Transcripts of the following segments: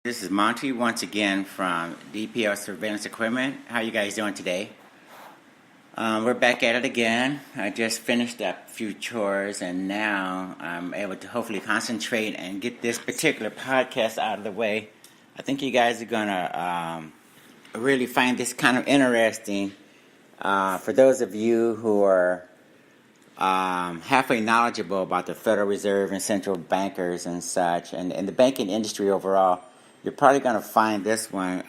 This is Monty once again from DPO Surveillance Equipment. How you guys doing today? We're back at it again. I just finished up a few chores and now I'm able to hopefully concentrate and get this particular podcast out of the way. I think you guys are going to really find this kind of interesting. For those of you who are halfway knowledgeable about the Federal Reserve and central bankers and such, and the banking industry overall, you're probably going to find this one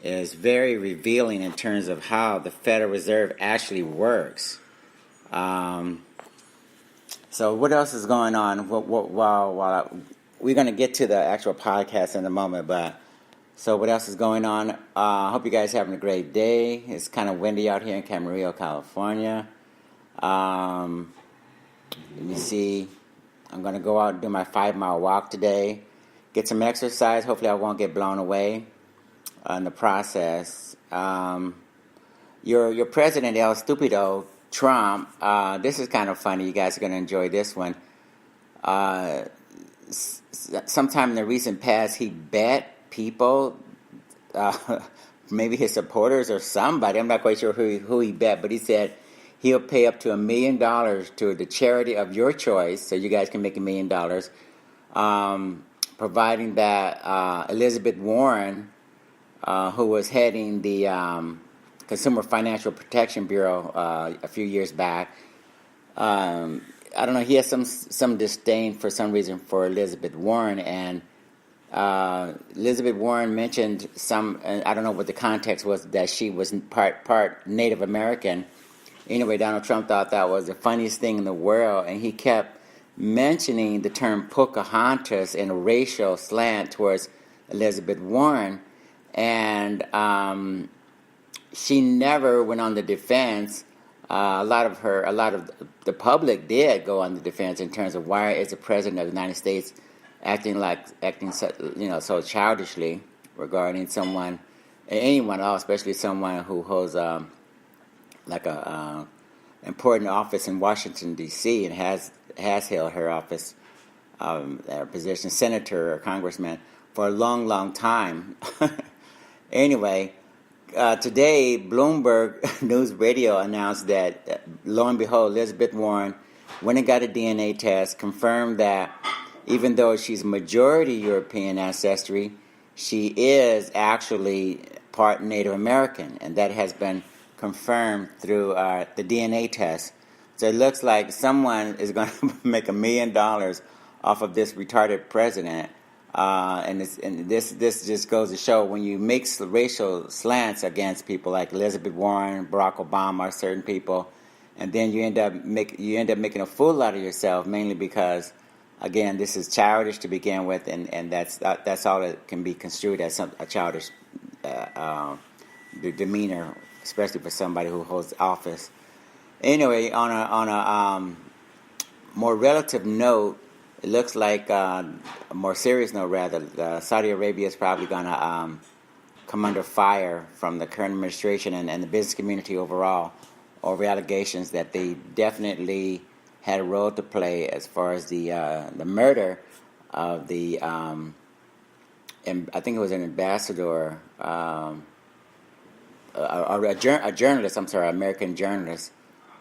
is very revealing in terms of how the Federal Reserve actually works. So what else is going on? While we're going to get to the actual podcast in a moment, but so what else is going on? I hope you guys are having a great day. It's kind of windy out here in Camarillo, California. Let me see. I'm going to go out and do my 5-mile walk today. Get some exercise. Hopefully I won't get blown away in the process. Your president, El Stupido, Trump, this is kind of funny. You guys are going to enjoy this one. Sometime in the recent past, he bet people, maybe his supporters or somebody, I'm not quite sure who he bet, but he said he'll pay up to $1 million to the charity of your choice, so you guys can make $1 million, providing that Elizabeth Warren, who was heading the Consumer Financial Protection Bureau a few years back, I don't know, he has some disdain for some reason for Elizabeth Warren, and Elizabeth Warren mentioned I don't know what the context was, that she was part Native American. Anyway, Donald Trump thought that was the funniest thing in the world, and he kept mentioning the term Pocahontas in a racial slant towards Elizabeth Warren, and she never went on the defense. A lot of the public did go on the defense in terms of why is the president of the United States acting so childishly regarding anyone else, especially someone who holds important office in Washington D.C. and has held her office, her position, senator or congressman, for a long time. Anyway, today Bloomberg News Radio announced that, lo and behold, Elizabeth Warren went and got a DNA test, confirmed that even though she's majority European ancestry, she is actually part Native American, and that has been confirmed through the DNA test. So it looks like someone is going to make $1 million off of this retarded president, and this just goes to show when you mix racial slants against people like Elizabeth Warren, Barack Obama, certain people, and then you end up making a fool out of yourself, mainly because, again, this is childish to begin with, and that's all it can be construed as, a childish demeanor, especially for somebody who holds office. Anyway, on a more relative note, it looks like a more serious note, rather, Saudi Arabia is probably going to come under fire from the current administration and the business community overall over allegations that they definitely had a role to play as far as the murder of the and I think it was an ambassador, a journalist. I'm sorry, American journalist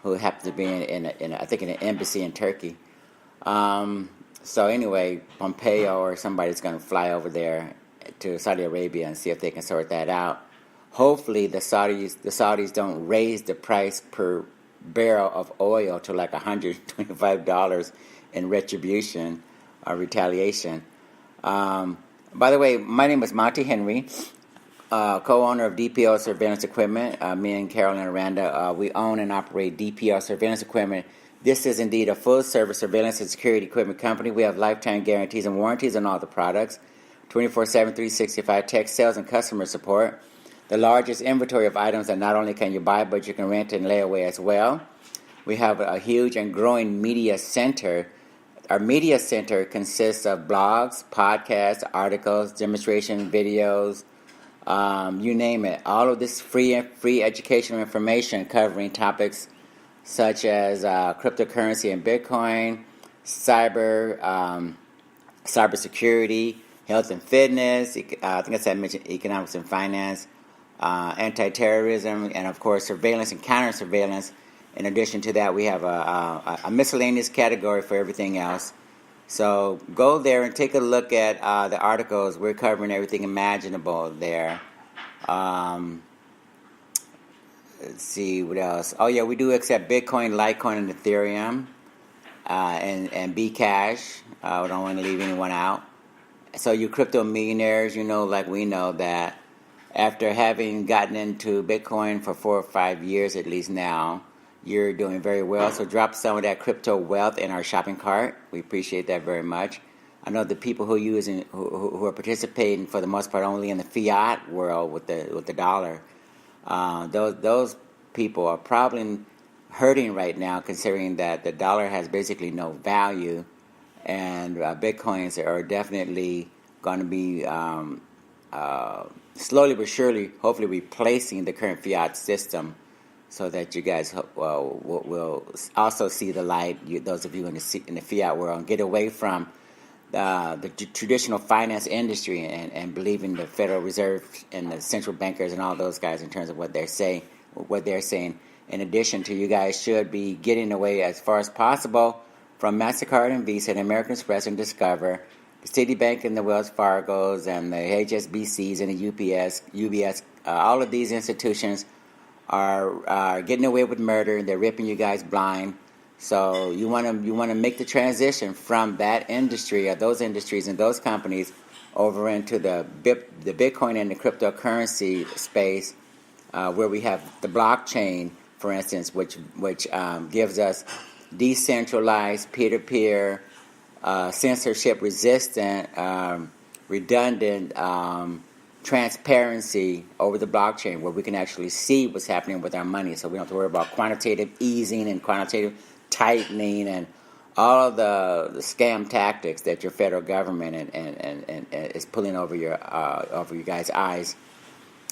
who happened to be in an embassy in Turkey. So anyway, Pompeo or somebody's going to fly over there to Saudi Arabia and see if they can sort that out. Hopefully, the Saudis don't raise the price per barrel of oil to like $125 in retribution or retaliation. By the way, my name is Monty Henry, co-owner of DPO Surveillance Equipment. Me and Carol and Aranda, we own and operate DPO Surveillance Equipment. This is indeed a full-service surveillance and security equipment company. We have lifetime guarantees and warranties on all the products, 24/7, 365 tech sales and customer support. The largest inventory of items that not only can you buy, but you can rent and lay away as well. We have a huge and growing media center. Our media center consists of blogs, podcasts, articles, demonstration videos, you name it. All of this free educational information covering topics such as cryptocurrency and Bitcoin, cybersecurity, health and fitness, I think I mentioned economics and finance, anti-terrorism, and of course surveillance and counter-surveillance. In addition to that, we have a miscellaneous category for everything else. So go there and take a look at the articles. We're covering everything imaginable there. Let's see what else. Oh yeah, we do accept Bitcoin, Litecoin, and Ethereum, and Bcash. We don't want to leave anyone out. So you crypto millionaires, you know, like we know that after having gotten into Bitcoin for 4 or 5 years at least now, you're doing very well. So drop some of that crypto wealth in our shopping cart. We appreciate that very much. I know the people who are participating for the most part only in the fiat world with the dollar. Those people are probably hurting right now, considering that the dollar has basically no value, and Bitcoins are definitely going to be slowly but surely, hopefully, replacing the current fiat system, so that you guys will also see the light. Those of you in the fiat world, and get away from the traditional finance industry and believe in the Federal Reserve and the central bankers and all those guys in terms of what they're saying. In addition to, you guys should be getting away as far as possible from MasterCard and Visa and American Express and Discover, the Citibank and the Wells Fargos and the HSBCs and the UBS. All of these institutions are getting away with murder, and they're ripping you guys blind. So you want to make the transition from that industry, or those industries and those companies, over into the Bitcoin and the cryptocurrency space, where we have the blockchain, for instance, which gives us decentralized, peer-to-peer, censorship-resistant, redundant transparency over the blockchain, where we can actually see what's happening with our money. So we don't have to worry about quantitative easing and quantitative tightening and all of the scam tactics that your federal government and is pulling over your guys' eyes.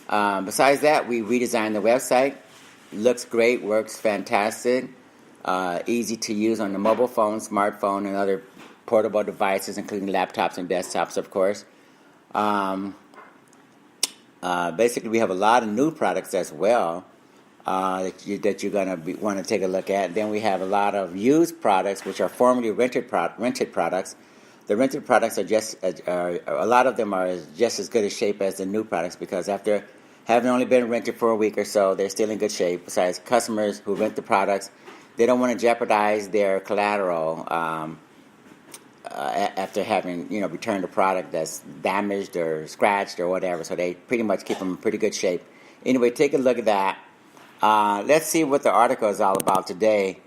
Besides that, we redesigned the website. Looks great, works fantastic, easy to use on the mobile phone, smartphone, and other portable devices, including laptops and desktops, of course. Basically, we have a lot of new products as well that you're going to want to take a look at. Then we have a lot of used products, which are formerly rented products. The rented products are a lot of them are just as good a shape as the new products, because after having only been rented for a week or so, they're still in good shape. Besides, customers who rent the products, they don't want to jeopardize their collateral after having returned a product that's damaged or scratched or whatever. So they pretty much keep them in pretty good shape. Anyway, take a look at that. Let's see what the article is all about today.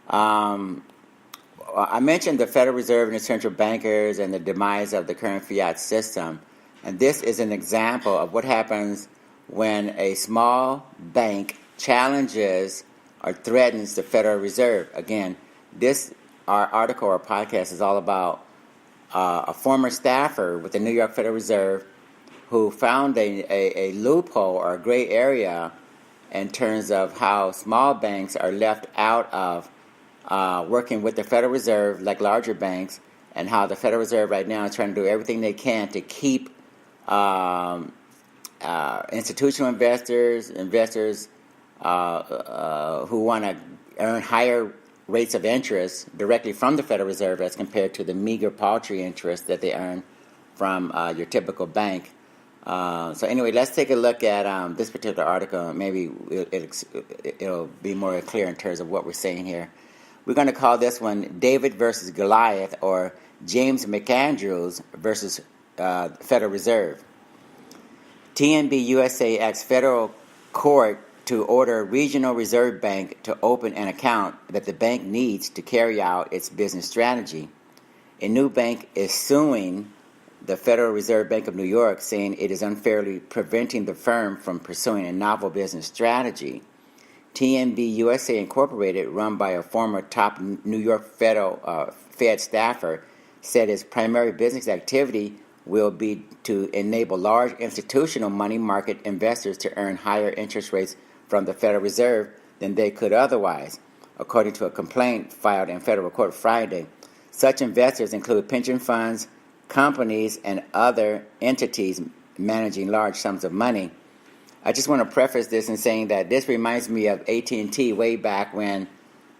I mentioned the Federal Reserve and the central bankers and the demise of the current fiat system. And this is an example of what happens when a small bank challenges or threatens the Federal Reserve. Again, our article or podcast is all about a former staffer with the New York Federal Reserve who found a loophole or a gray area in terms of how small banks are left out of working with the Federal Reserve like larger banks, and how the Federal Reserve right now is trying to do everything they can to keep institutional investors who want to earn higher rates of interest directly from the Federal Reserve as compared to the meager, paltry interest that they earn from your typical bank. So anyway, let's take a look at this particular article. Maybe it'll be more clear in terms of what we're saying here. We're going to call this one David versus Goliath, or James McAndrews versus Federal Reserve. TNB USA asks federal court to order regional reserve bank to open an account that the bank needs to carry out its business strategy. A new bank is suing the Federal Reserve Bank of New York, saying it is unfairly preventing the firm from pursuing a novel business strategy. TNB USA Incorporated, run by a former top New York Fed staffer, said its primary business activity will be to enable large institutional money market investors to earn higher interest rates from the Federal Reserve than they could otherwise, according to a complaint filed in federal court Friday. Such investors include pension funds, companies and other entities managing large sums of money. I just want to preface this in saying that this reminds me of AT&T way back when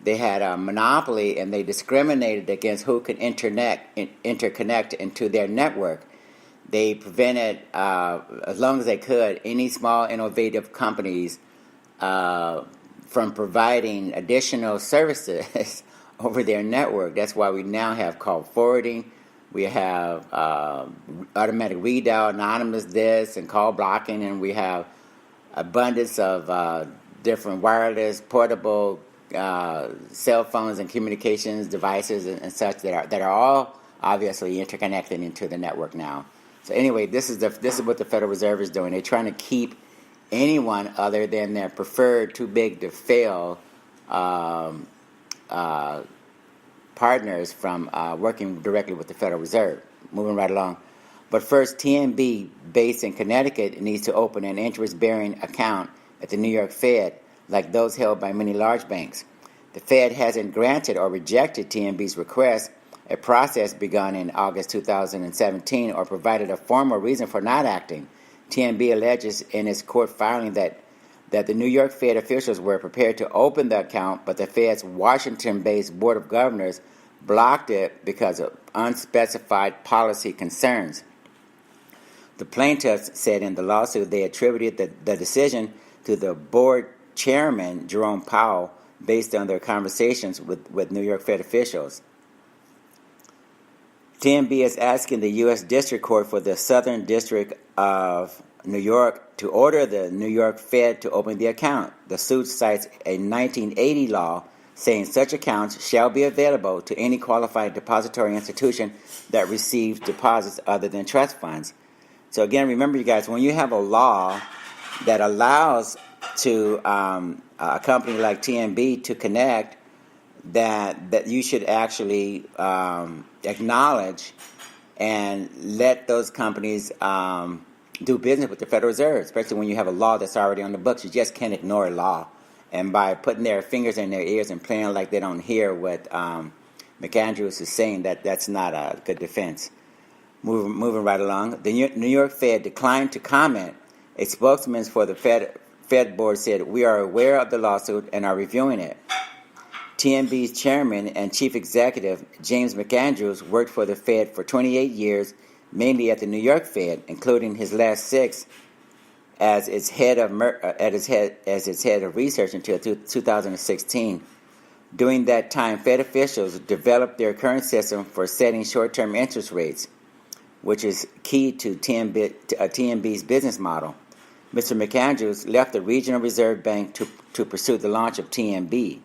they had a monopoly and they discriminated against who could interconnect into their network. They prevented, as long as they could, any small innovative companies from providing additional services over their network. That's why we now have call forwarding. We have automatic redial, anonymous this, and call blocking, and we have abundance of different wireless, portable cell phones and communications devices and such that are all obviously interconnected into the network now. So anyway, this is what the Federal Reserve is doing. They're trying to keep anyone other than their preferred too big to fail partners from working directly with the Federal Reserve. Moving right along. But first, TNB, based in Connecticut, needs to open an interest-bearing account at the New York Fed, like those held by many large banks. The Fed hasn't granted or rejected TNB's request, a process begun in August 2017, or provided a formal reason for not acting. TNB alleges in its court filing that the New York Fed officials were prepared to open the account, but the Fed's Washington-based Board of Governors blocked it because of unspecified policy concerns. The plaintiffs said in the lawsuit they attributed the decision to the board chairman, Jerome Powell, based on their conversations with New York Fed officials. TNB is asking the U.S. District Court for the Southern District of New York to order the New York Fed to open the account. The suit cites a 1980 law saying such accounts shall be available to any qualified depository institution that receives deposits other than trust funds. So again, remember you guys, when you have a law that allows to a company like TNB to connect, that you should actually acknowledge and let those companies do business with the Federal Reserve, especially when you have a law that's already on the books. You just can't ignore a law. And by putting their fingers in their ears and playing like they don't hear what McAndrews is saying, that's not a good defense. Moving right along, the New York Fed declined to comment. A spokesman for the Fed board said, "We are aware of the lawsuit and are reviewing it." TNB's chairman and chief executive, James McAndrews, worked for the Fed for 28 years, mainly at the New York Fed, including his last 6 as its head of research until 2016. During that time, Fed officials developed their current system for setting short-term interest rates, which is key to TNB's business model. Mr. McAndrews left the Regional Reserve Bank to pursue the launch of TNB.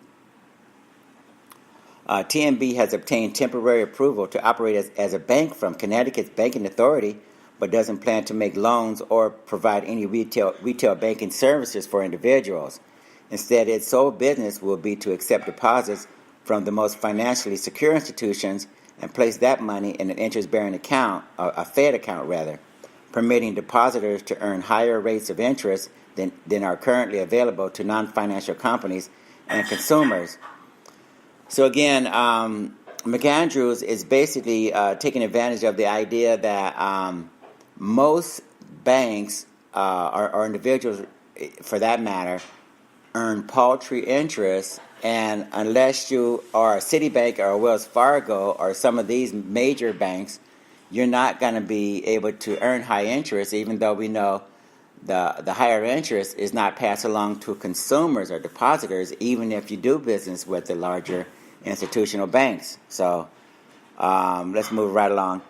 TNB has obtained temporary approval to operate as a bank from Connecticut's banking authority, but doesn't plan to make loans or provide any retail banking services for individuals. Instead, its sole business will be to accept deposits from the most financially secure institutions and place that money in an interest-bearing account, a Fed account rather, permitting depositors to earn higher rates of interest than are currently available to non-financial companies and consumers. So again, McAndrews is basically taking advantage of the idea that most banks or individuals, for that matter, earn paltry interest, and unless you are a Citibank or a Wells Fargo or some of these major banks, you're not going to be able to earn high interest, even though we know the higher interest is not passed along to consumers or depositors, even if you do business with the larger institutional banks. So let's move right along.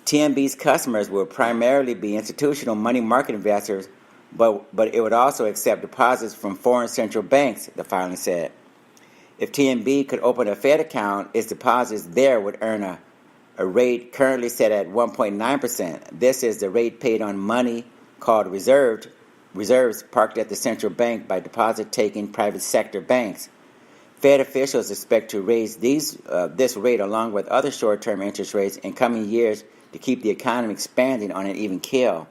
TNB's customers will primarily be institutional money market investors, but it would also accept deposits from foreign central banks, the filing said. If TNB could open a Fed account, its deposits there would earn a rate currently set at 1.9%. This is the rate paid on money called reserves parked at the central bank by deposit-taking private sector banks. Fed officials expect to raise this rate along with other short-term interest rates in coming years to keep the economy expanding on an even keel.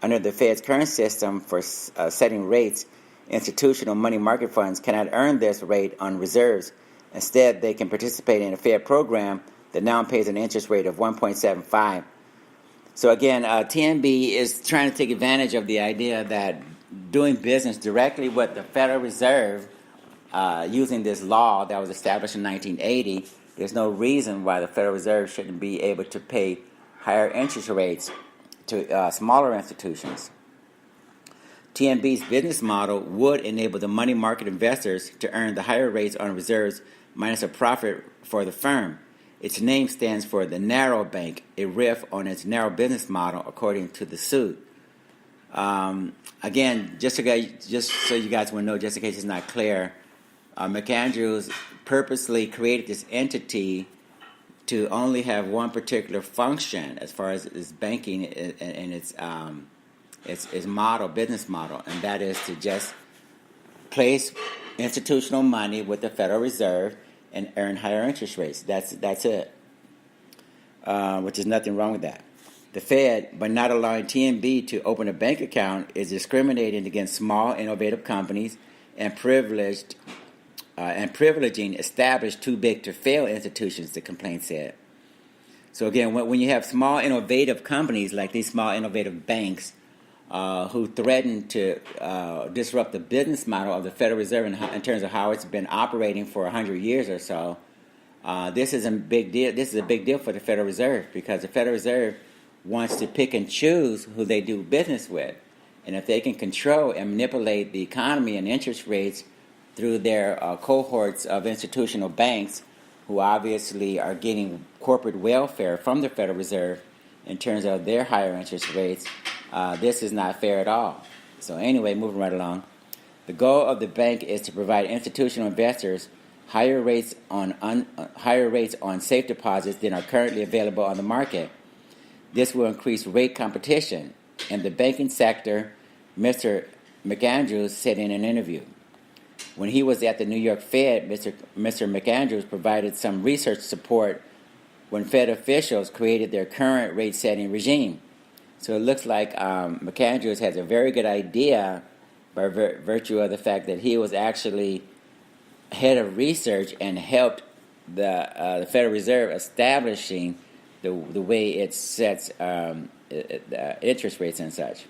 Under the Fed's current system for setting rates, institutional money market funds cannot earn this rate on reserves. Instead, they can participate in a Fed program that now pays an interest rate of 1.75. So again, TNB is trying to take advantage of the idea that doing business directly with the Federal Reserve using this law that was established in 1980, there's no reason why the Federal Reserve shouldn't be able to pay higher interest rates to smaller institutions. TNB's business model would enable the money market investors to earn the higher rates on reserves minus a profit for the firm. Its name stands for the narrow bank, a riff on its narrow business model, according to the suit. Again, just so you guys will know, just in case it's not clear, McAndrews purposely created this entity to only have one particular function as far as its banking and its business model, and that is to just place institutional money with the Federal Reserve and earn higher interest rates. That's it, which is nothing wrong with that. The Fed, by not allowing TNB to open a bank account, is discriminating against small, innovative companies and privileging established too-big-to-fail institutions, the complaint said. So again, when you have small, innovative companies like these small, innovative banks who threaten to disrupt the business model of the Federal Reserve in terms of how it's been operating for 100 years or so, this is a big deal. This is a big deal for the Federal Reserve because the Federal Reserve wants to pick and choose who they do business with. And if they can control and manipulate the economy and interest rates through their cohorts of institutional banks who obviously are getting corporate welfare from the Federal Reserve in terms of their higher interest rates, this is not fair at all. So anyway, moving right along. The goal of the bank is to provide institutional investors higher rates on safe deposits than are currently available on the market. This will increase rate competition. In the banking sector, Mr. McAndrews said in an interview. When he was at the New York Fed, Mr. McAndrews provided some research support when Fed officials created their current rate-setting regime. So it looks like McAndrews has a very good idea by virtue of the fact that he was actually head of research and helped the Federal Reserve establishing the way it sets interest rates and such.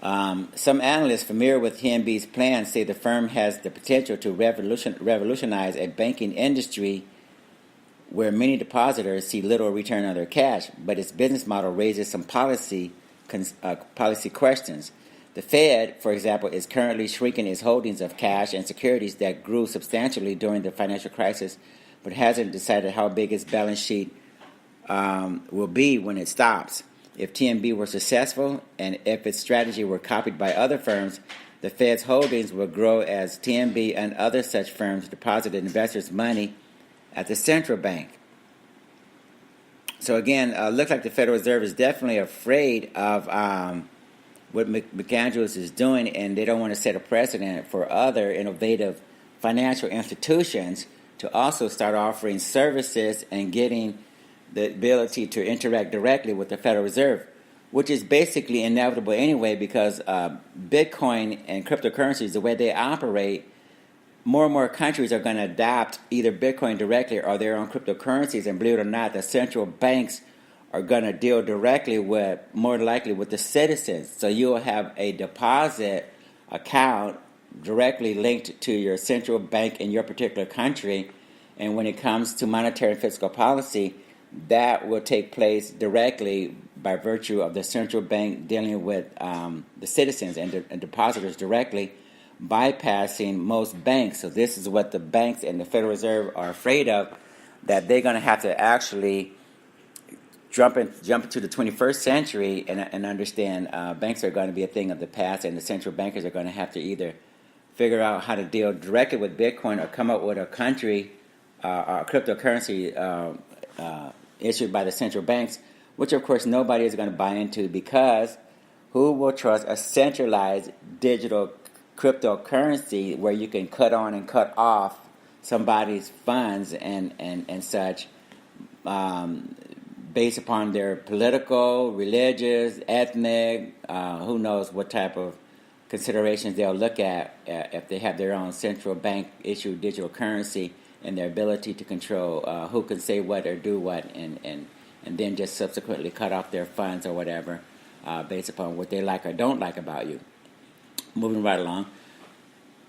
Some analysts familiar with TNB's plans say the firm has the potential to revolutionize a banking industry where many depositors see little return on their cash, but its business model raises some policy questions. The Fed, for example, is currently shrinking its holdings of cash and securities that grew substantially during the financial crisis, but hasn't decided how big its balance sheet will be when it stops. If TNB were successful and if its strategy were copied by other firms, the Fed's holdings will grow as TNB and other such firms deposited investors' money at the central bank. So again, looks like the Federal Reserve is definitely afraid of what McAndrews is doing, and they don't want to set a precedent for other innovative financial institutions to also start offering services and getting the ability to interact directly with the Federal Reserve, which is basically inevitable anyway because Bitcoin and cryptocurrencies, the way they operate, more and more countries are going to adopt either Bitcoin directly or their own cryptocurrencies, and believe it or not, the central banks are going to deal directly with, more likely, with the citizens. So you'll have a deposit account directly linked to your central bank in your particular country, and when it comes to monetary and fiscal policy, that will take place directly by virtue of the central bank dealing with the citizens and depositors directly, bypassing most banks. So this is what the banks and the Federal Reserve are afraid of, that they're going to have to actually jump into the 21st century and understand banks are going to be a thing of the past, and the central bankers are going to have to either figure out how to deal directly with Bitcoin or come up with a cryptocurrency issued by the central banks, which of course nobody is going to buy into, because who will trust a centralized digital cryptocurrency where you can cut on and cut off somebody's funds and such based upon their political, religious, ethnic, who knows what type of considerations they'll look at if they have their own central bank issued digital currency and their ability to control who can say what or do what, and then just subsequently cut off their funds or whatever based upon what they like or don't like about you. Moving right along.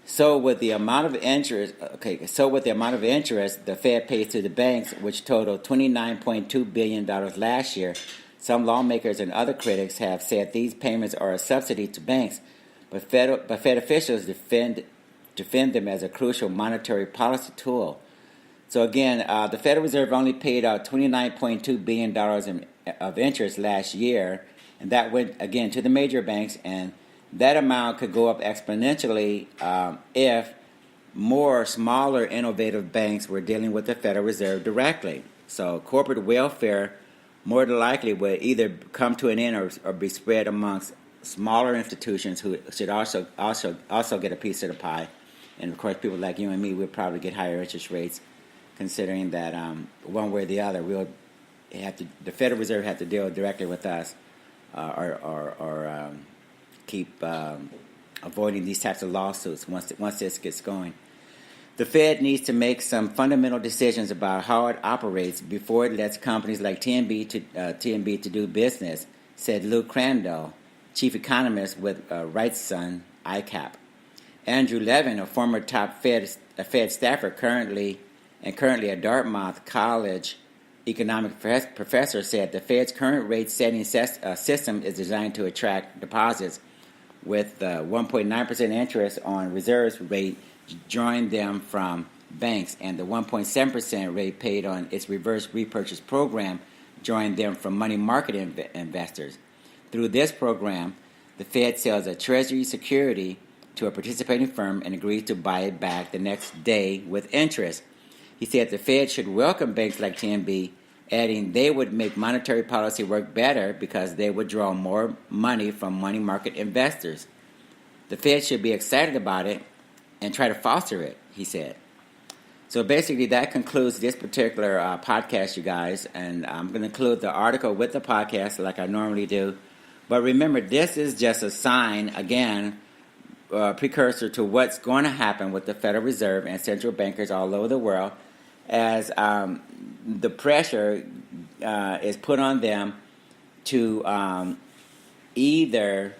So with the amount of interest, the Fed pays to the banks, which totaled $29.2 billion last year. Some lawmakers and other critics have said these payments are a subsidy to banks, but Fed officials defend them as a crucial monetary policy tool. So again, the Federal Reserve only paid out $29.2 billion of interest last year, and that went again to the major banks, and that amount could go up exponentially if more smaller, innovative banks were dealing with the Federal Reserve directly. So corporate welfare more than likely would either come to an end or be spread amongst smaller institutions who should also get a piece of the pie. And of course, people like you and me would probably get higher interest rates, considering that one way or the other, the Federal Reserve have to deal directly with us, or keep avoiding these types of lawsuits once this gets going. The Fed needs to make some fundamental decisions about how it operates before it lets companies like TNB to do business, said Lou Crandall, chief economist with Wrightson ICAP. Andrew Levin, a former top Fed staffer, currently a Dartmouth College economic professor, said the Fed's current rate-setting system is designed to attract deposits, with 1.9% interest on reserves rate drawing them from banks, and the 1.7% rate paid on its reverse repurchase program drawing them from money market investors. Through this program, the Fed sells a Treasury security to a participating firm and agrees to buy it back the next day with interest. He said the Fed should welcome banks like TNB, adding they would make monetary policy work better because they would draw more money from money market investors. The Fed should be excited about it and try to foster it, he said. So basically that concludes this particular podcast, you guys, and I'm going to include the article with the podcast like I normally do. But remember, this is just a sign, again, precursor to what's going to happen with the Federal Reserve and central bankers all over the world, as the pressure is put on them to either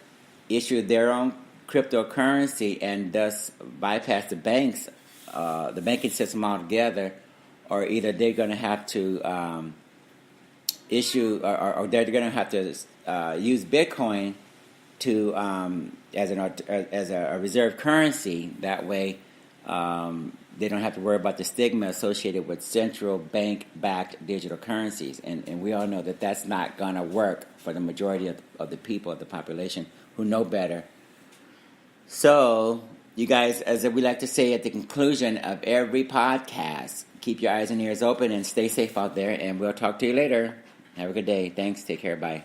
issue their own cryptocurrency and thus bypass the banks, the banking system altogether, or either they're going to have to issue, or they're going to have to use Bitcoin to as a reserve currency. That way, they don't have to worry about the stigma associated with central bank-backed digital currencies. And we all know that that's not going to work for the majority of the people, of the population, who know better. So, you guys, as we like to say at the conclusion of every podcast, keep your eyes and ears open and stay safe out there, and we'll talk to you later. Have a good day. Thanks. Take care. Bye.